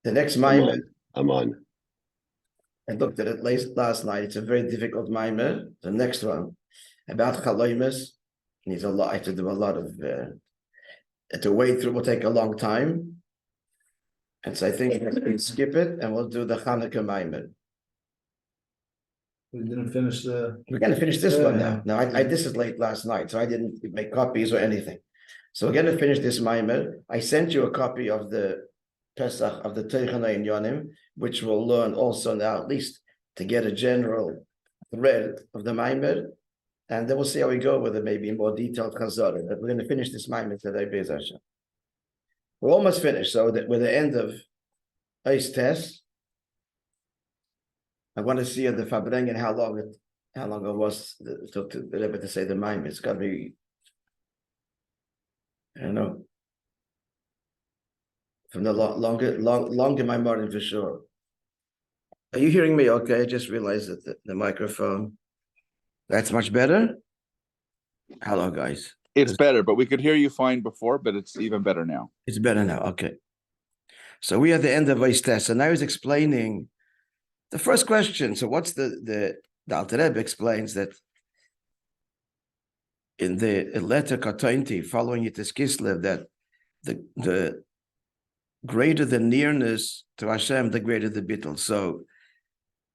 The next I'm Maimer, on. I'm on. I looked at it last night. It's a very difficult Maimer. The next one, about Chaloimus, needs a lot. I have to do a lot of, to wade through will take a long time. And so I think we can skip it and we'll do the Hanukkah Maimer. We didn't finish the. We're going to finish this one now. Now, this is late last night, so I didn't make copies or anything. So we're going to finish this Maimer. I sent you a copy of the Pesach, of the Teichana in Yonim, which we'll learn also now, at least to get a general thread of the Maimer. And then we'll see how we go with it, maybe in more detailed Chazorah. But we're going to finish this Maimer today, Be'ez Hashem. We're almost finished. So that we're the end of h'tשכ. I want to see at the Fabrengen how long it was took to be able to say the Maimer. It's got to be, I don't know, from the longer my morning for sure. Are you hearing me okay? I just realized that the microphone, that's much better. Hello, guys. It's better, but we could hear you fine before, but it's even better now. It's better now. Okay. So we are at the end of h'tשכ. And I was explaining the first question. So what's the Alter Rebbe explains that in the letter Kotointi, following h'tשכ Kyslev, that the greater the nearness to Hashem, the greater the bittul. So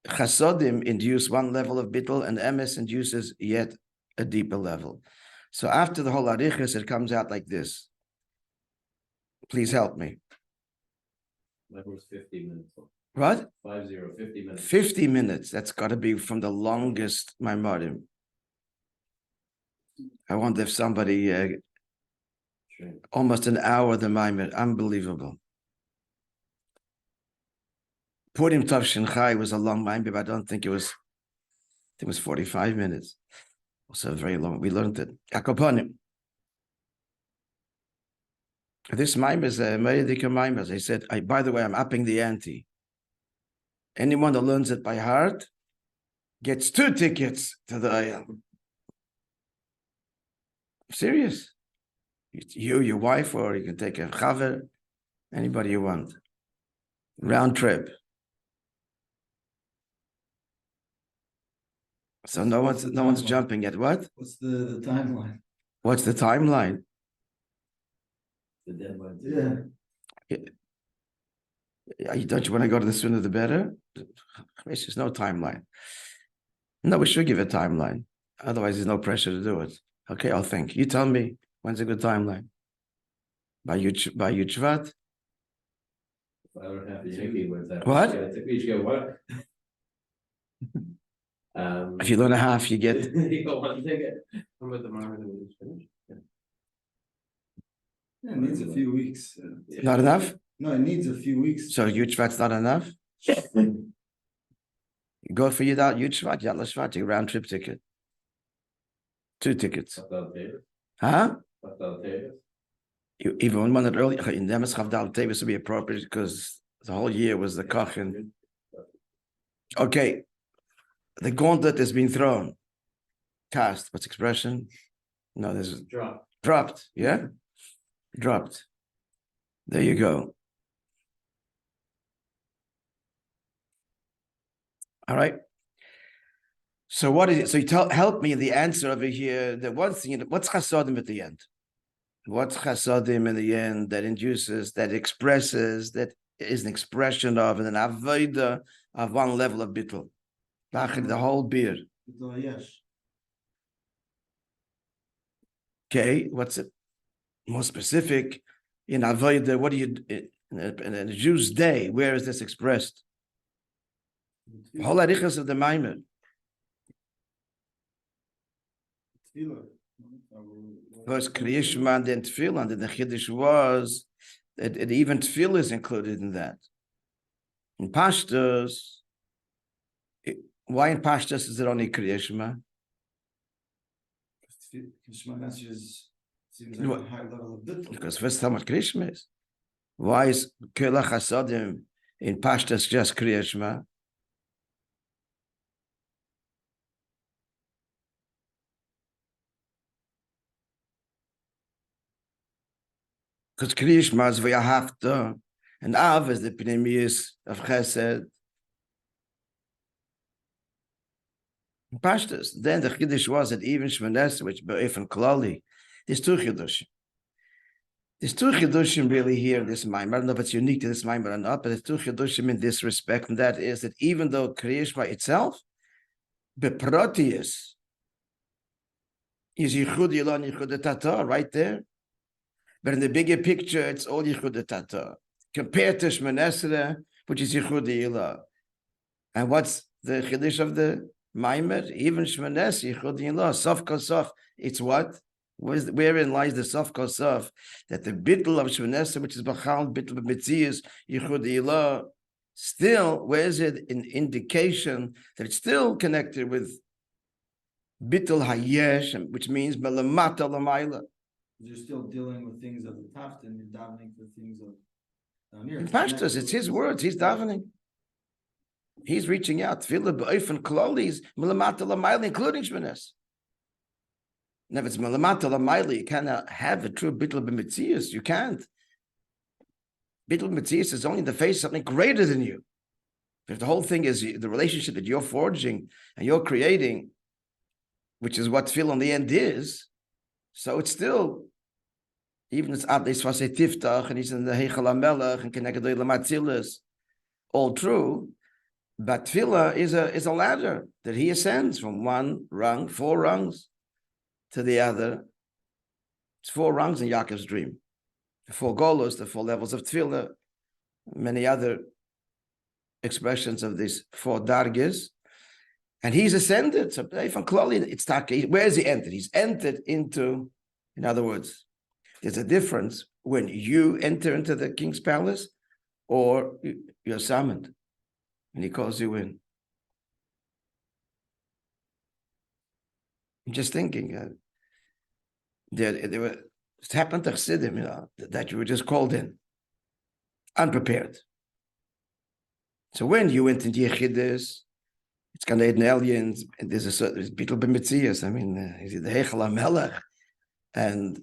chasodim induce one level of bittul, and emes induces yet a deeper level. So after the whole arichas, it comes out like this. Please help me. That was 50 minutes. What? 50 minutes. 50 minutes. That's got to be from the longest Maimorim. I wonder if somebody, almost an hour the Maimor, unbelievable. Purim Tov Shinchai was a long Maimor, but I don't think it was, I think it was 45 minutes. Also very long. We learned it. Akoponim. This Maimor is a Meridika Maimor. As I said, by the way, I'm upping the ante. Anyone that learns it by heart gets 2 tickets to the Ayah. Serious. You, your wife, or you can take a chaver, anybody you want. Round trip. So no one's jumping yet. What? What's the timeline? What's the timeline? The deadline. Yeah. Don't you want to go to the sooner the better? There's no timeline. No, we should give a timeline. Otherwise, there's no pressure to do it. Okay, I'll think. You tell me when's a good timeline. By Yud Shvat? I don't have the ticket with that. What? What? If you learn a half, you get. You got 1 ticket. I'm with the moment that we just finished. Yeah, it needs a few weeks. Not enough? No, it needs a few weeks. So Yud Shvat's not enough? You go for Yud Shvat, Yad Shvat, you round trip ticket. 2 tickets. Huh? You even one that early in Demes Chavdal Tevis would be appropriate because the whole year was the Kachin. Okay. The gauntlet has been thrown. Cast. What's expression? No, there's dropped. Yeah? Dropped. There you go. All right. So what is it? So help me in the answer over here. The one thing, what's chasodim at the end? What's chasodim in the end that induces, that expresses, that is an expression of an avodah of one level of bittul? The whole beer. Okay, what's it? More specific in avodah. What do you in a Jew's day? Where is this expressed? The whole arichas of the Maimon. First Kriyishma and then Tefillah, and the Chiddush was that even Tefillah is included in that. In Pashtus, why in Pashtus is it only Kriyishma? Seems like a high level of bittul. Because first how much Kriyishma is. Why is Kela Chasadim in Pashtus just Kriyishma? Because Kriyishma is V'yahafta, And Av is the pneumius of Chesed. Pashtus. Then the Chiddush was that even Shmones, which Be'efan Klali, there's two Chiddushim. There's two Chiddushim really here in this Maimar. I don't know if it's unique to this Maimar or not, but there's two Chiddushim in this respect, and that is that even though Kriyish by itself, Beprotius is Yichud Yilon Yichud Tata right there. But in the bigger picture, it's all Yichud Tata. Compared to Shmonesre, which is Yichud Yilon. And what's the Chiddush of the Maimer? Even Shmonesre, Yichud Yilon, Sof Kosof, it's what? Wherein lies the Sof Kosof? That the Bittul of Shmonesre, which is Bachal, Bittul of Mitzias, Yichud Yilon, still, where is it an indication that it's still connected with Bittul Hayesh, which means Melamata Lamaila. You're still dealing with things of the Taft and you're davening for things of down here. In Pashtus, it's his words, he's davening. He's reaching out. Tefillah b'ofen klolis, Melamata Lamaila, including Shmones. And if it's Melamata Lamaila, you cannot have a true Bittul b'mitzias. You can't. Bittul b'mitzias is only in the face of something greater than you. If the whole thing is the relationship that you're forging and you're creating, which is what tefillah on the end is, so it's still, even it's Adis Vasei Tiftach, and he's in the Heichal HaMelech, and Kenegedoi Lamatzilas, all true, but tefillah is a ladder that he ascends from one rung, 4 rungs, to the other. It's 4 rungs in Yaakov's dream. The 4 golos, the 4 levels of tefillah, many other expressions of these 4 dargis. And he's ascended. So from Klali, it's Taka. Where is he entered? He's entered into, in other words, there's a difference when you enter into the king's palace or you're summoned and he calls you in. I'm just thinking, it happened to Chassidim, that you were just called in, unprepared. So when you went into Yechidus, it's Gan Eden aliens, and there's a certain Bittul b'mitzias. I mean, the Heichal HaMelech and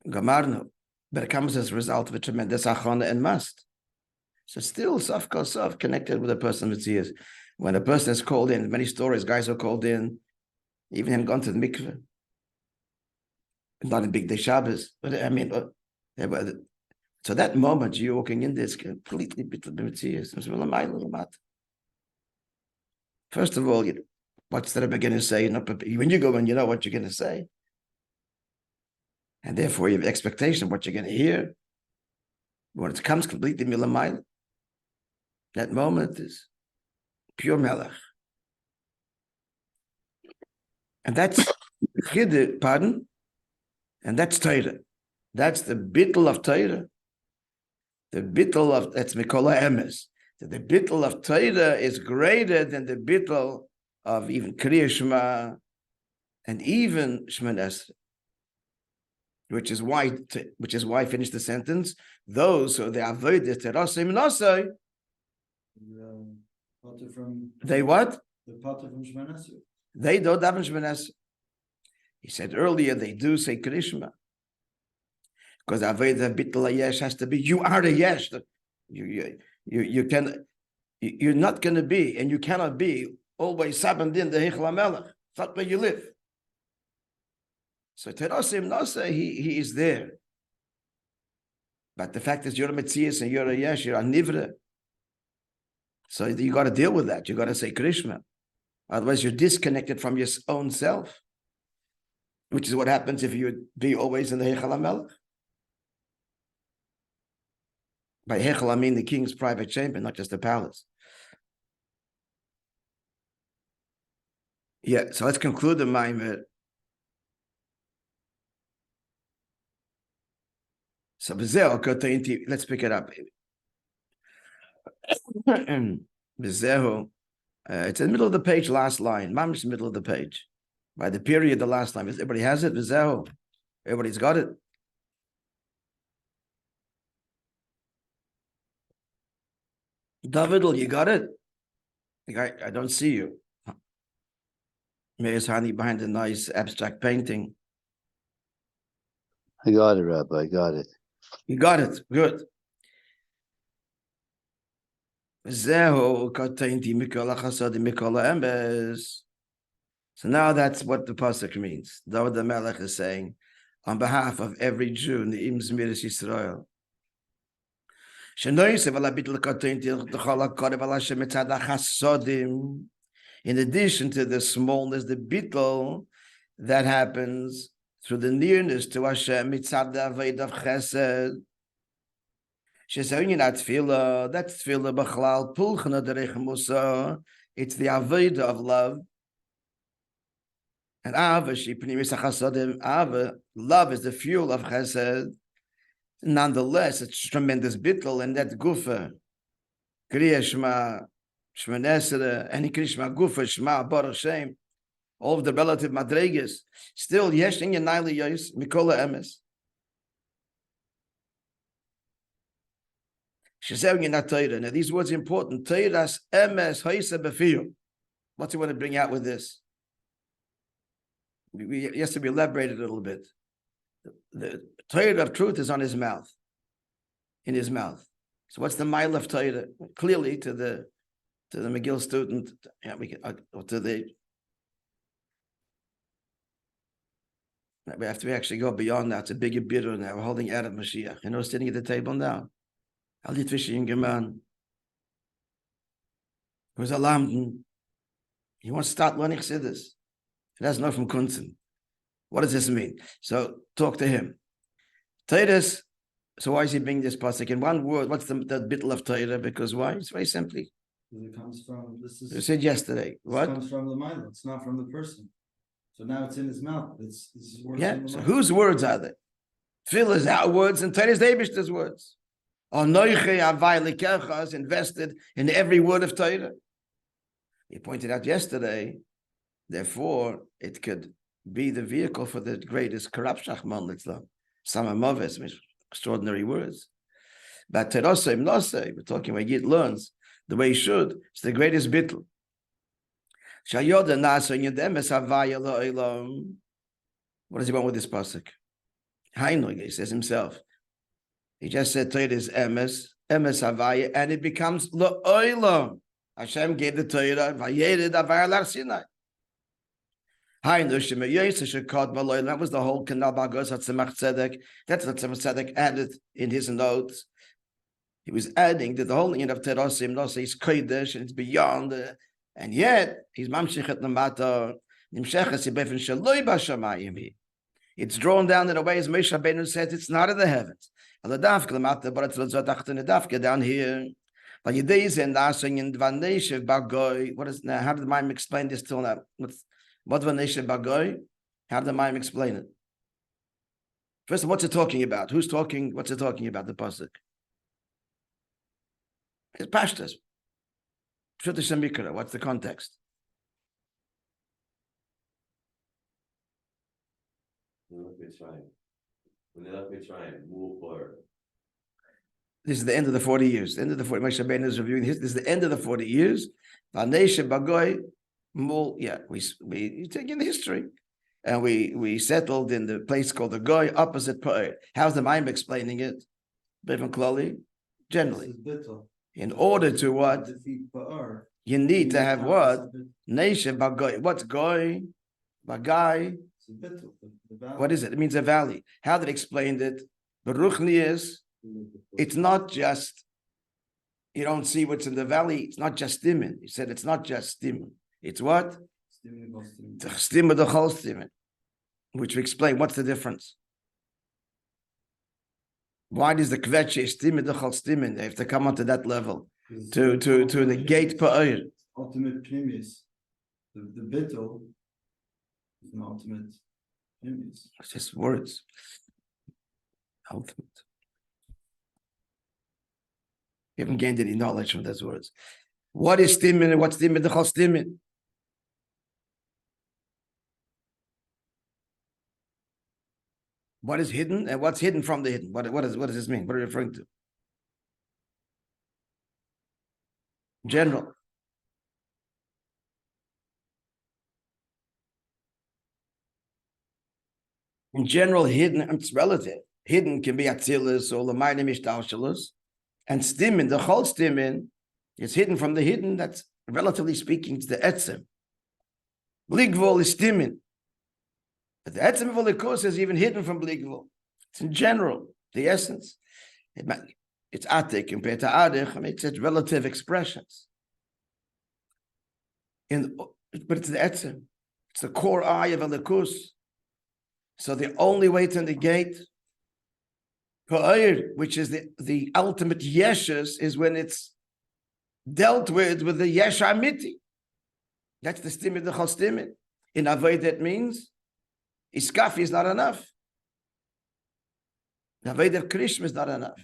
Gamarno, but it comes as a result of a tremendous achana and must. So still, Sof Kosof connected with a person mitzias. When a person is called in, many stories, guys are called in, even had gone to the mikveh. Not a big day Shabbos, but I mean, so that moment you're walking in this completely Bittul b'mitzias. First of all, what's the Rabbi going to say? When you go in, you know what you're going to say. And therefore, you have expectation of what you're going to hear. When it comes completely milamayla, that moment is pure melech. And that's chiddush, pardon? And that's Torah. That's the bittul of Torah. The bittul of, that's Mikola Emes. The bittul of Torah is greater than the bittul of even Kriya Shema and even Shmones, which is why finish the sentence. Those who they avoid the terasei minasei. They what? The potter from Shmones. They don't daven Shmones. He said earlier they do say Kriya Shema because avoid the bittul yesh has to be you are the yesh. You're not going to be, and you cannot be always sabbath in the Heichal HaMelech. That's where you live. So Terasim Nasa, he is there. But the fact is, you're a Metzias and you're a Yesh, you're a Nivra. So you got to deal with that. You got to say Krishna. Otherwise, you're disconnected from your own self, which is what happens if you be always in the Heichal HaMelech. By Heichal, I mean the king's private chamber, not just the palace. Yeah, so let's conclude the Maimar. So, Kotointi, let's pick it up. It's in the middle of the page, last line. Mamish, middle of the page. By the period, the last line. Everybody has it? Everybody's got it? Davidel, you got it? I don't see you. Meir's hiding behind a nice abstract painting. I got it, Rabbi. I got it. You got it. Good. Zehu Kotointi mikol ha'chasadim mikol ha'emes. So now that's what the pasuk means. David the Melech is saying, on behalf of every Jew in the Im Zmiris Yisrael. In addition to the smallness, the bittul that happens through the nearness to Hashem, mitzad avodah of chesed. That's tefillah b'chalal pulchna derech musa. It's the avodah of love. And love is the fuel of chesed. Nonetheless, it's tremendous bittul, and that gufa, kriya shema, shmanesere, any kriya shema gufa, shema, baruch shem, all of the relative madregas, still yesh in yanayli yos, mikola emes. Shezev yinat Torah. Now these words are important. Torah's emes haisa befiyu. What's he want to bring out with this? He has to be elaborated a little bit. The Torah of truth is on his mouth, in his mouth. So what's the mile of Torah? Clearly to the McGill student, we have to actually go beyond that. It's a bigger bidder now. We're holding out of Mashiach. You know, sitting at the table now. Ali Tvishi Ingerman, who's a Lamden. He wants to start learning Chassidus. He doesn't know from Kunzen. What does this mean? So talk to him. Titus, so why is he bringing this pasuk? In one word, what's the bittul of Torah? Because why? It's very simply. It comes from, You said yesterday. What? It comes from the mind. It's not from the person. So now it's in his mouth. It's words. Yeah. So whose words are they? Tefillah is our words, and Torah is Eibishter's words. Anoichi avai likecha is invested in every word of Torah. He pointed out yesterday. Therefore, it could be the vehicle for the greatest corruption. Samamoves, extraordinary words. But Terosim Nosei, we're talking about Yid learns the way he should. It's the greatest bittul. What does he want with this pasuk? Hainu, he says himself. He just said Torah is emes havaya, and it becomes la'olam. Hashem gave the Torah, vayered avar lar Sinai. That was the whole Kanal Bagos at Tzemach Tzedek. That's what Tzemach Tzedek added in his notes. He was adding that the whole thing of Terosim, no, is Kodesh, and it's beyond. And yet, he's Mamshichet Namata, Nimshechas Yibefen Shaloi Bashamayim. It's drawn down in a way, as Moshe Rabbeinu said, it's not in the heavens. Aladavka Lamata, but it's Lozotachtan Adavka down here. But Yideiz and Asing and Vaneshev Bagoy. What is now? How did the Maim explain this till now? What Vaneshev Bagoy? How did the Maim explain it? First of all, what's it talking about? Who's talking? What's it talking about? The pasuk. It's pashtas. What's the context? This is the end of the 40 years. The end of the 40. Moshe Rabbeinu is reviewing this. This is the end of the 40 years. Vaneshev Bagoy. Yeah, we take in the history, and we settled in the place called the Goy, opposite Pa'ir. How's the Maim explaining it? Bivin Klali, generally. In order to what? You need to have what? Nation Bagoy. What's Goy? Bagai? What is it? It means a valley. How did it explain it? Baruchni is, it's not just, you don't see what's in the valley, it's not just stimin. He said it's not just stimin. It's what? Stimin the whole stimin. Which we explain what's the difference. Why does the kvetche stimin the whole stimin? They have to come onto that level to negate pa'ir. Ultimate pnimis. The bittul is an ultimate pnimis. It's just words. Ultimate. You haven't gained any knowledge from those words. What is stimin and what's stimin the whole stimin? What is hidden and what's hidden from the hidden? What does this mean? What are you referring to? General. In general, hidden, it's relative. Hidden can be atzilus or l'mayne mishtalshalus. And stimin, the whole stimin, It's hidden from the hidden. That's, relatively speaking, it's the etzem. Bligvol is stimin. But the etzem of Elikos is even hidden from Bligvol. It's in general, the essence. It's atik compared to adich. I mean, it's relative expressions. But it's the etzem. It's the core eye of Elikos. So the only way to negate Pa'ir, which is the ultimate yeshus, is when it's dealt with the yesh amiti. That's the stimid the chostimid. In avoid that means iskafi is not enough. The avoid of krishma is not enough.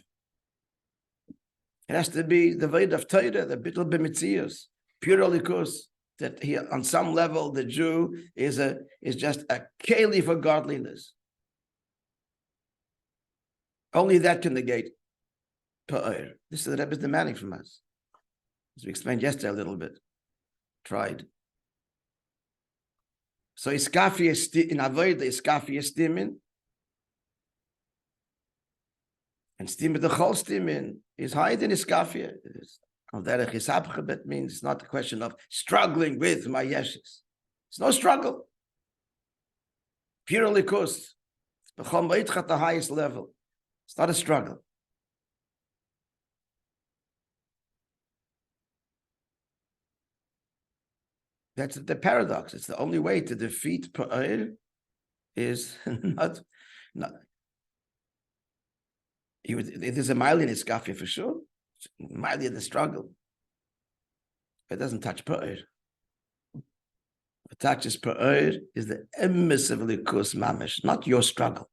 It has to be the avoid of Torah, the bittul b'mitzius, pure likus. That he, on some level, the Jew is just a keli for godliness. Only that can negate pa'ir. This is the Rebbe's demanding from us. As we explained yesterday a little bit. Tried. So iskafi is in avoid the iskafi is stimin. And stimin the chol stimin is higher than iskafi. That means it's not a question of struggling with my yeshes. It's no struggle. Purely cost. It's at the highest level. It's not a struggle. That's the paradox. It's the only way to defeat Pa'ir is not there's a mile in iskafi for sure. Mile in the struggle. It doesn't touch Pa'ir. What touches Pa'ir is the emes of likus mamish, not your struggle.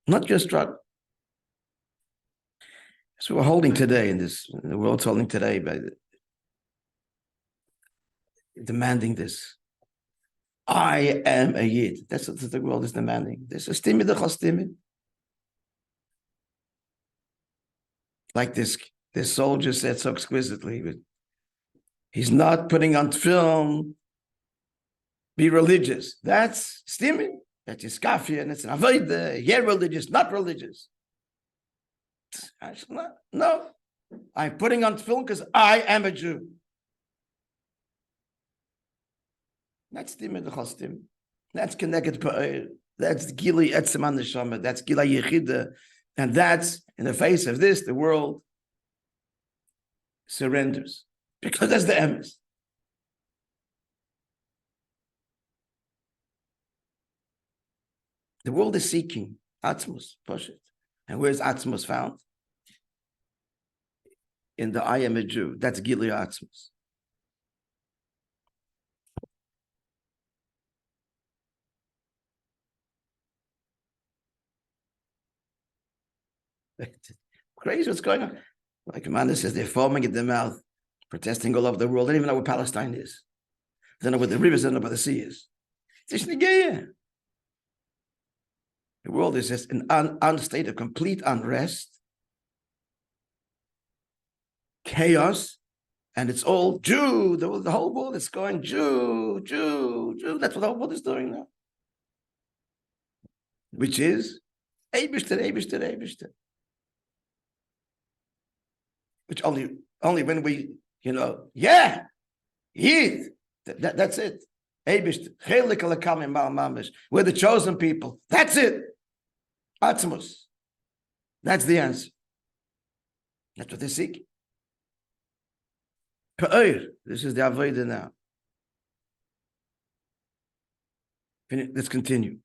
Not your struggle. So we're holding today the world's holding today by demanding this. I am a yid. That's what the world is demanding. This is timid the chostimid. Like this soldier said so exquisitely, but he's not putting on film, be religious. That's stimming. That's iskafia, and it's an avodah. Yeah, religious, not religious. No, I'm putting on film because I am a Jew. That's stimming the chostim. That's connected pa'ir. That's gili etzem an neshama. That's gila yechida, and that's in the face of this, the world surrenders because that's the emes. The world is seeking Atzmos, Poshet. And where's Atzmos found? In the I am a Jew. That's Gilui Atzmos. Crazy what's going on. Like Amanda says, they're foaming at the mouth, protesting all over the world. They don't even know where Palestine is. They don't know where the rivers, they don't know where the sea is. It's Nigeria. The world is just an state of complete unrest, chaos, and it's all Jew. The whole world is going Jew, Jew, Jew. That's what the whole world is doing now. Which is Eibishter, Eibishter, Eibishter. Which only when we, Yid. That's it. Eibishter. We're the chosen people. That's it. Atzmos. That's the answer. That's what they seek. Pa'ir. This is the avodah now. Let's continue.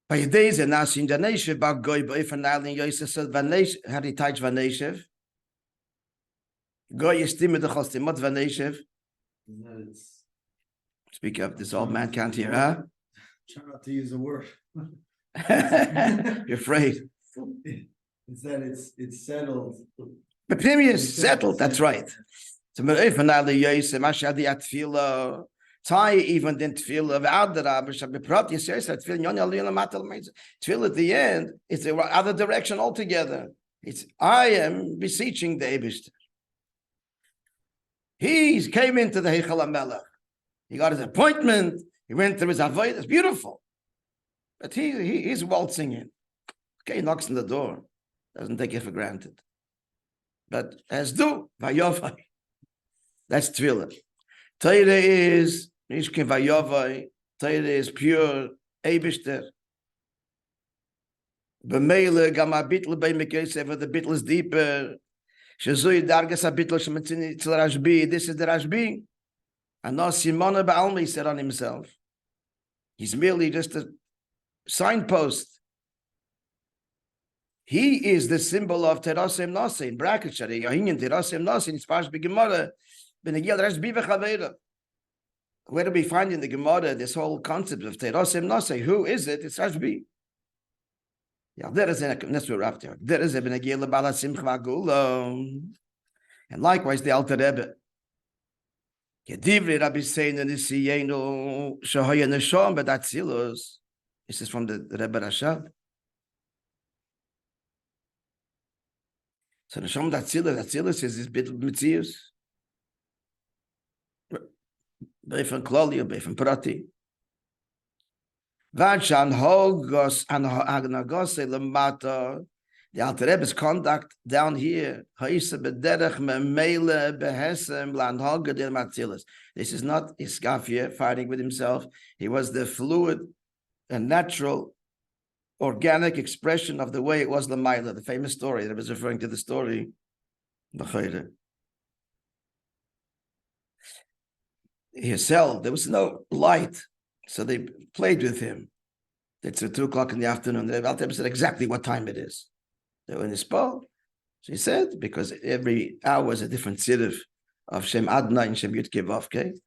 By days and now in Vaneshev, about Goy Boy for Nalin Yosef said Vaneshev, how do you touch Vaneshev? Goy is timid the Chostim, what Vaneshev? Speak up, this old man can't hear, huh? Try not to use a word. You're afraid. It's that it's settled. But Pnimi is settled, that's right. So Merei for Nalin Yosef, Mashadi Atfilo. Tie even didn't feel of Adara, but feel at the end, it's the other direction altogether. It's I am beseeching the Eibishter. He came into the Heichal HaMelech. He got his appointment. He went through his avodah. It's beautiful. But he's waltzing in. Okay, he knocks on the door. Doesn't take it for granted. But as do, vayovai. That's tefillah. Torah is Nishkin vayovai. Torah is pure Eibishter. B'meile gam habitl bei Mekesef, the bitl is deeper. Shezui dargas habitl shematzini tzil Rabbi. This is the Rabbi. And no Simona Ba'almi said on himself. He's merely just a signpost. He is the symbol of Terasem Nase in brackets. Yohinin Terasem Nase in Spash B'Gemara. B'Negil Rabbi v'Chavera. Where do we find in the Gemara this whole concept of Terasem Nase? Who is it? It's Rabbi. Yeah, there is a Raptor. There is a B'Negil Bala Simcha Gula. And likewise the Alter Rebbe. Kedivri Rabbi saying in the Siyenu Shahaya Neshom B'Datzilus. This is from the Rebbe Rashab. So Neshom Datzilus is this bit of Mitzius. Beifan Kloli, Beifan Prati. Vanshan Hogos and Hagnagose Lamata. The Alter Rebbe's conduct down here. This is not Iskafia fighting with himself. He was the fluid and natural, organic expression of the way it was Lamaila, the famous story that was referring to the story. Himself, there was no light, so they played with him. It's at 2:00 in the afternoon. The Alter Rebbe said exactly what time it is. They were in his spell. So he said, because every hour is a different sirif of Shem Adna and Shem Yud Kevavke.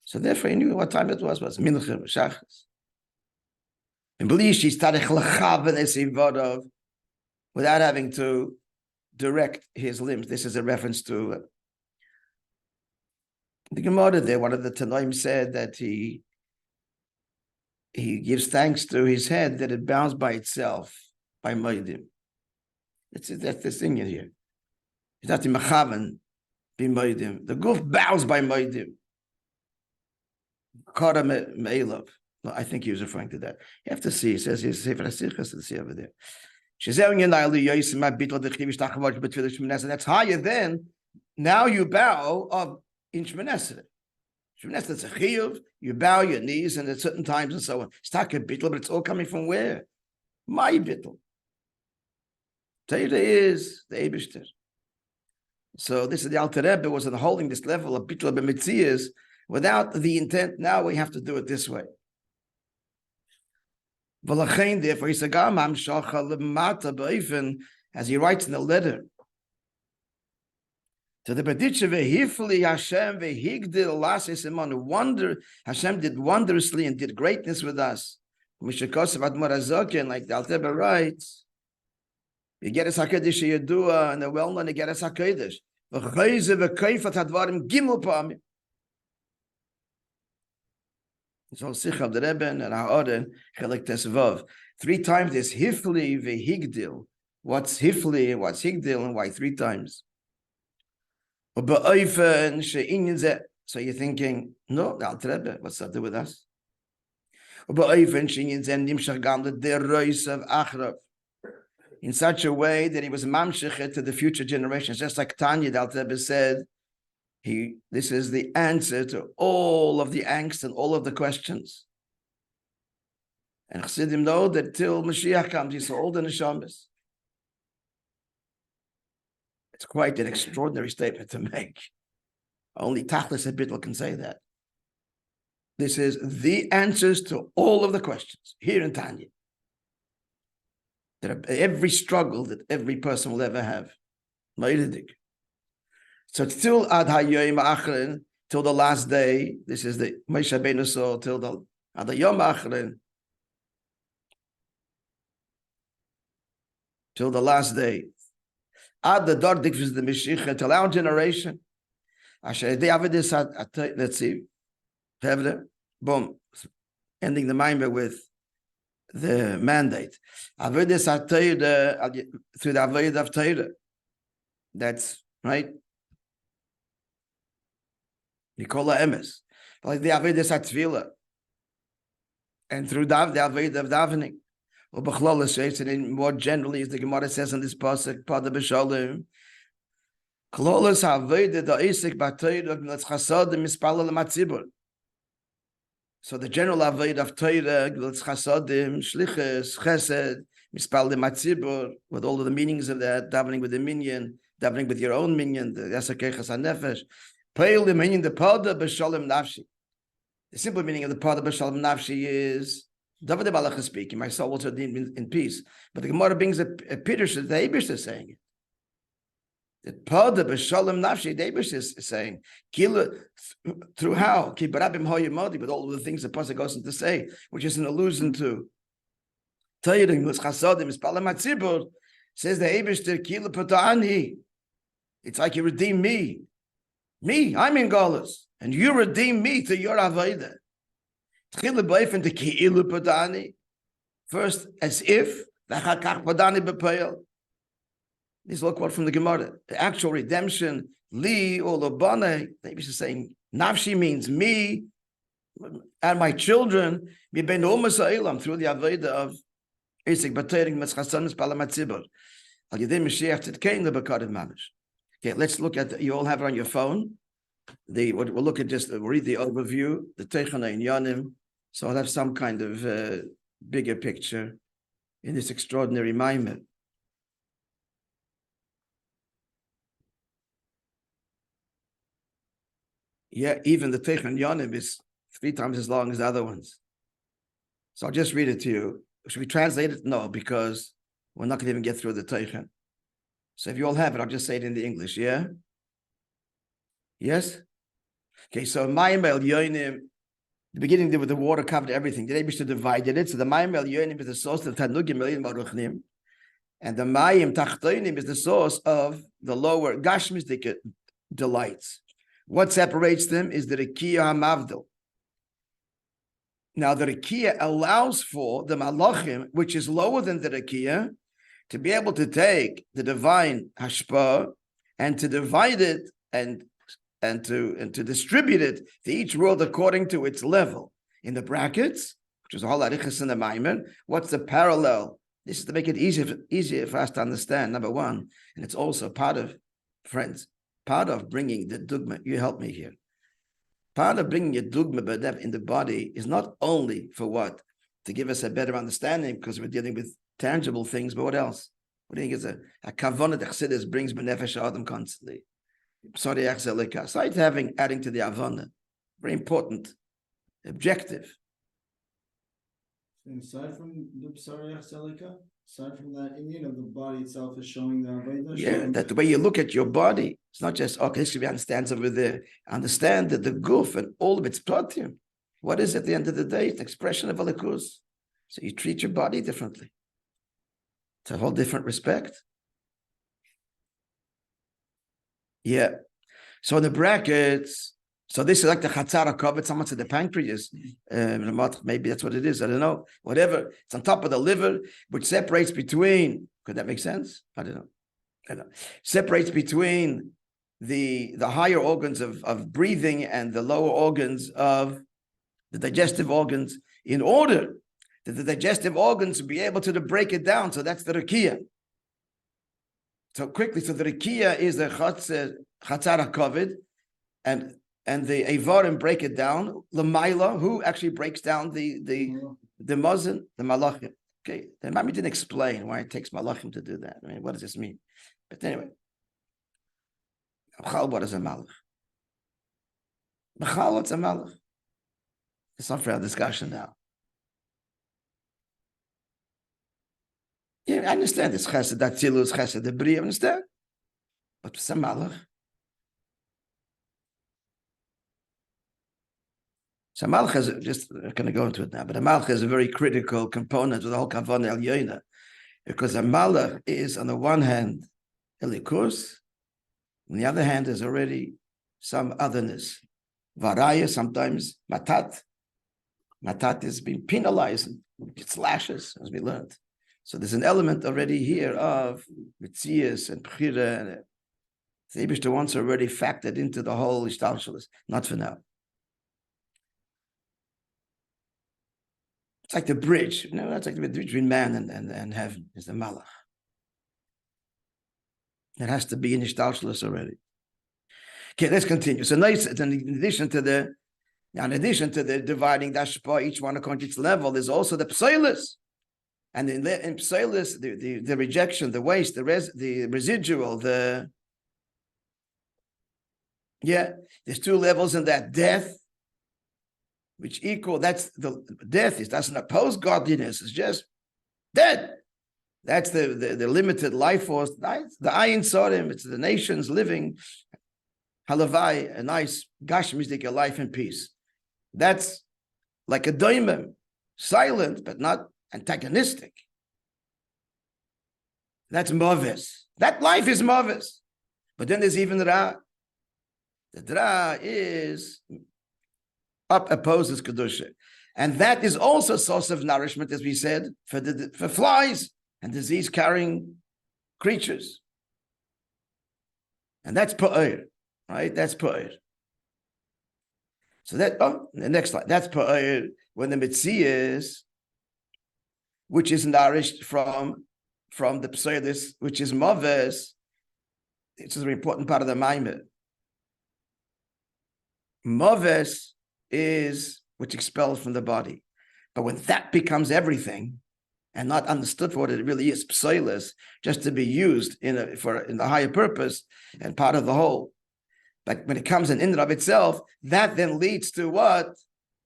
So therefore he knew what time it was Mincha, Shachas. And believe she started without having to direct his limbs. This is a reference to the Gemara there. One of the Tanoim said that he gives thanks to his head that it bounds by itself, by Moedim. That's the thing in here. It's not the Mechavan, be Moedim. The goof bows by Moedim. Kara Me'elav. No, I think he was referring to that. You have to see. He says he's Sefer HaSichas, let's see over there. That's higher than now you bow of in Shmonesre. Shmonesre is a chiyuv. You bow your knees and at certain times and so on. It's not a bittul, but it's all coming from where? My bittul. Torah is the Eibishter. So this is the Alter Rebbe was holding this level of bittul b'mitzias without the intent. Now we have to do it this way. Therefore, he said, as he writes in the letter to the Bedicha, Hashem wonder, Hashem did wondrously and did greatness with us. Like the Alter Rebbe writes, you get a Sakadish Yedua and the well-known get a Sakadish. So Sikh of the Rebbe and Ha'oren Chelek Tesvav. 3 times this Hifli v'Higdil. What's Hifli and what's Higdil and why 3 times? So you're thinking, no, the Alter Rebbe, what's that to do with us? In such a way that he was mamshech to the future generations, just like Tanya, the Alter Rebbe said, this is the answer to all of the angst and all of the questions. And Chassidim know that till Mashiach comes, he's all the neshamas. It's quite an extraordinary statement to make. Only Tachlis Habitl can say that. This is the answers to all of the questions here in Tanya. Every struggle that every person will ever have. So till Ad HaYom Achrin, till the last day, this is the Moishe Rabbeinu saw till the Ad HaYom Achrin, till the last day. Ad the Dor Dikvis the Mashiach, till our generation. Asher they have this let's see. Boom. Ending the Maimer with the mandate. Avedis HaTorah through the Avodah of Torah. That's right. Nikola Emes. like the Avodah Tefillah, and through the Avodah of davening. Or B'chlala says, and more generally, as the Gemara says in this pasuk, Pada B'Shalom, Klolas Avodah da'isik b'Torah l'chasadim mispalel l'matzibur. So the general Avodah of Torah, l'chasadim, shlichus, chesed, mispalel l'matzibur, with all of the meanings of that, davening with the minyan, davening with your own minyan, the Yasakechas HaNefesh, Peil the minyan, the Pada B'Shalom Nafshi. The simple meaning of the Pada B'Shalom Nafshi is David Balach is speaking, my soul will redeem in peace. But the Gemara brings a Pirush that the Eibush is saying it. The Pada B'Shalom Nafshi, the Eibush is saying, through how? Ki barabim hoyimodi, with all of the things the Pasuk goes on to say, which is an allusion to Tayrim, was chasadim, is palamatzibur, says the Eibush to Kila Patani. It's like you redeem me. Me, I'm in Golas, and you redeem me to your Avodah. First, as if, this is a quote from the Gemara. The actual redemption, li or labane, maybe she's saying, nafshi means me and my children, through the Avodah of Isik Batering Meschasan Palamatzibur. Al Yedei Mashiach Tzidkein Lebakadim Mamish. Okay, let's look at, you all have it on your phone. We'll look at just, read the overview, the Teichana in Yanim. So I'll have some kind of bigger picture in this extraordinary Maimer. Yeah, even the Teichana Yanim is 3 times as long as the other ones. So I'll just read it to you. Should we translate it? No, because we're not going to even get through the Teichana. So if you all have it, I'll just say it in the English, yeah? Yes? Okay, so Maimer Yonim, the beginning there with the water covered everything. The Rebbe divided it. So the Mayim El Yonim is the source of Tanugim Elim Baruchnim, and the Mayim Tachtoinim is the source of the lower Gashmistic delights. What separates them is the Rekiya HaMavdil. Now the Rekiya allows for the Malachim, which is lower than the Rekiya, to be able to take the divine Hashpah and to divide it and to distribute it to each world according to its level. In the brackets, which is all arichas in the Maimer, what's the parallel? This is to make it easier for us to understand, number one, and it's also part of, friends, part of bringing the dogma, you help me here. Part of bringing a dogma in the body is not only for what? To give us a better understanding, because we're dealing with tangible things, but what else? What do you think is a kavanah that Chassidus brings benefesh Adam constantly? Aside adding to the Avana, very important objective. Aside from the Psari Achselika, aside from that Indian of the body itself is showing the Avodah. Yeah, that the way you look at your body, it's not just, okay, this should be understands over there. Understand that the goof and all of its pratim, what is at the end of the day? It's an expression of Alikus. So you treat your body differently. It's a whole different respect. Yeah. So in the brackets, so this is like the chatzara kovet, someone said the pancreas, maybe that's what it is, I don't know, whatever. It's on top of the liver, which separates between, could that make sense? I don't know. Separates between the higher organs of breathing and the lower organs of the digestive organs, in order that the digestive organs will be able to break it down. So that's the Rekiya. So quickly, so the Rekiya is the Chatzar HaKoved, and the Eivarim break it down. Lamaila, who actually breaks down the Mazin, the Malachim. Okay, the Mami didn't explain why it takes Malachim to do that. I mean, what does this mean? But anyway, what is a Malach? What's a Malach? It's not for our discussion now. Yeah, I understand this chesed, that tzilus, chesed, the bri, I understand. But some malach. So malach is just, I'm going to go into it now, but a malach is a very critical component of the whole kavanah el yoina, because a malach is, on the one hand, elikus, on the other hand, there's already some otherness. Varaya, sometimes matat. Matat is being penalized, it lashes, as we learned. So there's an element already here of mitzias and bchira, and the Eibishter wants already factored into the whole ishtalshalis. Not for now. It's like the bridge. That's like the bridge between man and heaven is the malach. It has to be in ishtalshlus already. Okay, let's continue. So nice. In addition to the dividing dashpa, each one according to its level, there's also the psoilus. And in psoilus, the rejection, the waste, the residual, there's two levels in that. Death, which that's an opposed godliness. It's just dead. That's the limited life force. The ayin sorim, it's the nations living halavai, a nice gashmistic life in peace. That's like a doimim, silent but not antagonistic. That's mavis. That life is mavis. But then there's even ra. The ra is opposes kedusha, and that is also a source of nourishment, as we said, for flies and disease-carrying creatures. And that's pa'ir, right? That's pa'ir. So the next slide. That's pa'ir when the mitzias, which is nourished from the psoilus, which is maves. It's a very important part of the maimah. Maves is which expels from the body. But when that becomes everything and not understood for what it really is, psoilus, just to be used in the higher purpose and part of the whole. But when it comes in and of itself, that then leads to what?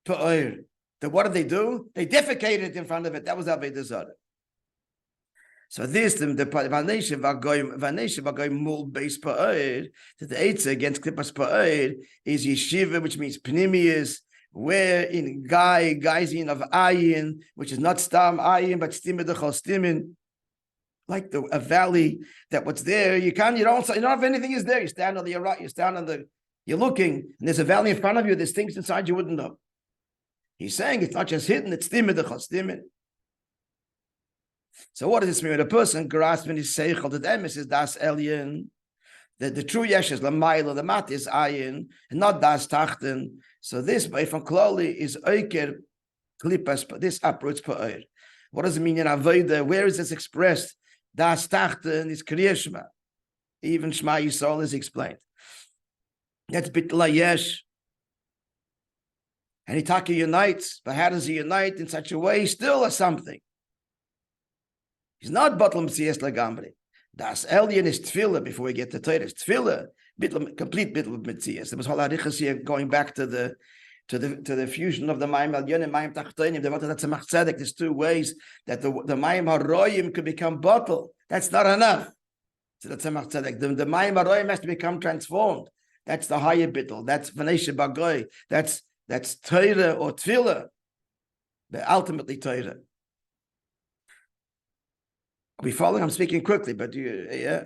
Pa'ir. What do? They defecated in front of it. That was Avodah Zarah. So this, the Vanesha Vagoy Mul Beis Pa'ir, that the Eitze against Klippas Pa'ir is Yeshiva, which means Pnimius, where in Geizin of Ayin, which is not Stam Ayin, but Stimid Dechol Stimin, like a valley that what's there, you don't have anything is there. You stand on the right, you're looking, and there's a valley in front of you, there's things inside you wouldn't know. He's saying it's not just hidden, it's Stimid Dechol Stimin. So what does this mean? When a person grasps when his seichel, the emes is das elyon, the true yesh is lamaylo, the mat is ayin, and not das tachten. So this by from kloli is oiker klipas, but this uproots pa'ir. What does it mean in avodah? Where is this expressed? Das tachten is kriya shema. Even Shema Yisrael is explained. That's bitla yesh. And Itaka unites, but how does he unite in such a way? Still or something. He's not Batlam Tziyas Lagamri. Das Elyon is Tefillah before we get to Torah. It's Tefillah, complete Bitlam Mitzias. There was whole arichas here going back to the fusion of the Mayim Elyon and Mayim Tachtonim. That's a machzedek. There's two ways that the Mayim Haroyim could become bottled. That's not enough. So that's a machzedek. The Mayim Haroyim has to become transformed. That's the higher bittul. That's Vanesha Bagoy. That's Torah or Tefillah. The ultimately Torah. Are we following? I'm speaking quickly, but yeah.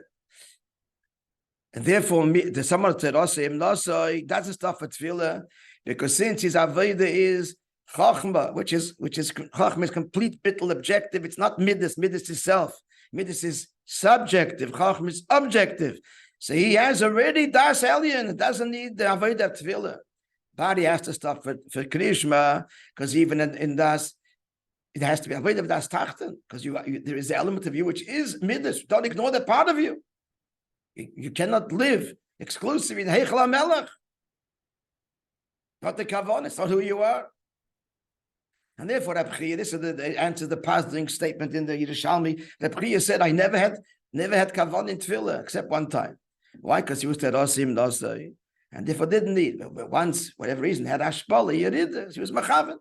And therefore, the Samar Terosim Nosoi doesn't stop for Tefillah, because since his Avodah is Chachma, which is Chachma is complete bittul objective. It's not Midas. Midas is self. Midas is subjective. Chachma is objective. So he has already Das Elyon. It doesn't need the Avodah Tefillah. But he has to stop for Krishma, because even in Das, it has to be avoid of das tachten, because there is the element of you which is midas. Don't ignore that part of you. You cannot live exclusively in Heichel HaMelech. Not the kavanah. It's not who you are. And therefore, Rabbi, this is the answer to the passing statement in the Yerushalmi. Rabbi said, I never had kavanah in Tefillah except one time. Why? Because he was terosim nosai, and therefore didn't need. But once, whatever reason, had ashpala, he did this. He was machaven.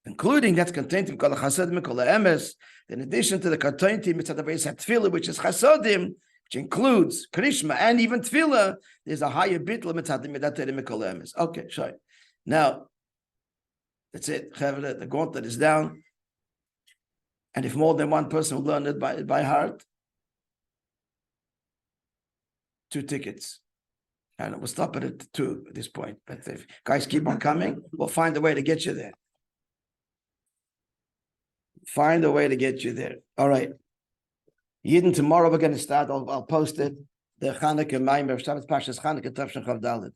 Including that's contained in kol chasadim kol emes. In addition to the Kotointi mitzad abayis tefillah, which is chasadim, which includes krishma and even tefillah, there's a higher bitl mitzad midat kol emes. Okay, sure. Now, that's it. The gauntlet is down, and if more than one person will learn it by heart, 2 tickets. And we'll stop it at 2 at this point. But if guys keep on coming, we'll find a way to get you there. Find a way to get you there. All right. Yidden, tomorrow we're going to start. I'll post it. The Chanukah Maimer, Shabbat Pashas Chanukah Tavshin Chav Dalet.